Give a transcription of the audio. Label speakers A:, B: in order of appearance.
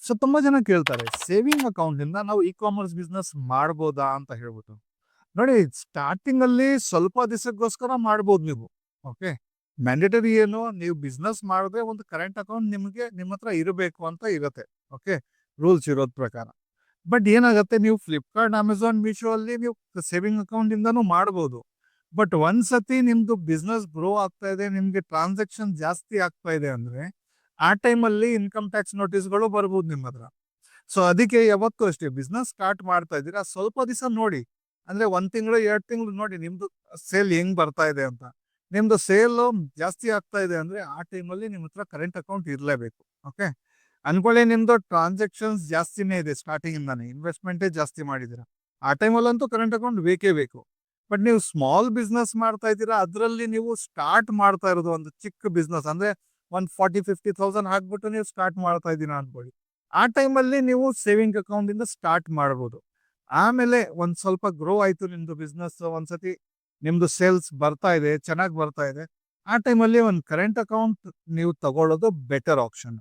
A: So ತುಂಬಾ ಜನ ಕೇಳ್ತಾರೆ ಸೇವಿಂಗ್ ಅಕೌಂಟ್ ಇಂದ ನಾವು ಇ ಕಾಮರ್ಸ್ ಬಿಸ್ನೆಸ್ ಮಾಡ್ಬೋದಾ ಅಂತ ಹೇಳ್ಬಿಟ್ಟು. ನೋಡಿ, ಸ್ಟಾರ್ಟಿಂಗ್ ಅಲ್ಲಿ ಸ್ವಲ್ಪ ದಿವಸಕ್ಕೋಸ್ಕರ ಮಾಡ್ಬೋದು ನೀವು. ಓಕೆ, ಮ್ಯಾಂಡೇಟರಿ ಏನು, ನೀವು ಬಿಸ್ನೆಸ್ ಮಾಡಿದ್ರೆ ಒಂದು ಕರೆಂಟ್ ಅಕೌಂಟ್ ನಿಮಗೆ ನಿಮ್ಮ ಹತ್ರ ಇರಬೇಕು ಅಂತ ಇರುತ್ತೆ. ಓಕೆ, ರೂಲ್ಸ್ ಇರೋದ್ ಪ್ರಕಾರ. ಬಟ್ ಏನಾಗುತ್ತೆ, ನೀವು ಫ್ಲಿಪ್ಕಾರ್ಟ್, ಅಮೆಝಾನ್, ಮೀಶೋ ಅಲ್ಲಿ ನೀವು ಸೇವಿಂಗ್ ಅಕೌಂಟ್ ಇಂದಾನು ಮಾಡ್ಬೋದು. ಬಟ್ ಒಂದ್ಸತಿ ನಿಮ್ದು ಬಿಸ್ನೆಸ್ ಗ್ರೋ ಆಗ್ತಾ ಇದೆ, ನಿಮ್ಗೆ ಟ್ರಾನ್ಸಾಕ್ಷನ್ ಜಾಸ್ತಿ ಆಗ್ತಾ ಇದೆ ಅಂದ್ರೆ ಆ ಟೈಮಲ್ಲಿ ಇನ್ಕಮ್ ಟ್ಯಾಕ್ಸ್ ನೋಟಿಸ್ಗಳು ಬರ್ಬೋದು ನಿಮ್ಮ ಹತ್ರ. ಸೊ ಅದಕ್ಕೆ ಯಾವತ್ತೂ ಅಷ್ಟೇ, ಬಿಸ್ನೆಸ್ ಸ್ಟಾರ್ಟ್ ಮಾಡ್ತಾ ಇದ್ದೀರಾ ಸ್ವಲ್ಪ ದಿವಸ ನೋಡಿ, ಅಂದ್ರೆ 1 ತಿಂಗಳು 2 ತಿಂಗಳು ನೋಡಿ ನಿಮ್ದು ಸೇಲ್ ಹೆಂಗ್ ಬರ್ತಾ ಇದೆ ಅಂತ. ನಿಮ್ದು ಸೇಲ್ ಜಾಸ್ತಿ ಆಗ್ತಾ ಇದೆ ಅಂದ್ರೆ ಆ ಟೈಮಲ್ಲಿ ನಿಮ್ಮ ಹತ್ರ ಕರೆಂಟ್ ಅಕೌಂಟ್ ಇರಲೇಬೇಕು. ಓಕೆ, ಅನ್ಕೊಳ್ಳಿ ನಿಮ್ದು ಟ್ರಾನ್ಸಾಕ್ಷನ್ಸ್ ಜಾಸ್ತಿನೇ ಇದೆ, ಸ್ಟಾರ್ಟಿಂಗ್ ಇಂದಾನೆ ಇನ್ವೆಸ್ಟ್ಮೆಂಟೇ ಜಾಸ್ತಿ ಮಾಡಿದ್ದೀರಾ, ಆ ಟೈಮಲ್ಲಂತೂ ಕರೆಂಟ್ ಅಕೌಂಟ್ ಬೇಕೇ ಬೇಕು. ಬಟ್ ನೀವು ಸ್ಮಾಲ್ ಬಿಸ್ನೆಸ್ ಮಾಡ್ತಾ ಇದ್ದೀರಾ, ಅದರಲ್ಲಿ ನೀವು ಸ್ಟಾರ್ಟ್ ಮಾಡ್ತಾ ಇರೋದು ಒಂದು ಚಿಕ್ಕ ಬಿಸ್ನೆಸ್ ಅಂದ್ರೆ 140-50,000 ಹಾಕ್ಬಿಟ್ಟು ನೀವು ಸ್ಟಾರ್ಟ್ ಮಾಡ್ತಾ ಇದ್ದೀರಾ ಅನ್ಕೊಳ್ಳಿ, ಆ ಟೈಮಲ್ಲಿ ನೀವು ಸೇವಿಂಗ್ ಅಕೌಂಟ್ ಇಂದ ಸ್ಟಾರ್ಟ್ ಮಾಡ್ಬೋದು. ಆಮೇಲೆ ಒಂದ್ ಸ್ವಲ್ಪ ಗ್ರೋ ಆಯ್ತು ನಿಮ್ದು ಬಿಸ್ನೆಸ್, ಒಂದ್ಸತಿ ನಿಮ್ದು ಸೇಲ್ಸ್ ಬರ್ತಾ ಇದೆ, ಚೆನ್ನಾಗಿ ಬರ್ತಾ ಇದೆ, ಆ ಟೈಮಲ್ಲಿ ಒಂದು ಕರೆಂಟ್ ಅಕೌಂಟ್ ನೀವು ತಗೊಳ್ಳೋದು ಬೆಟರ್ ಆಪ್ಷನ್.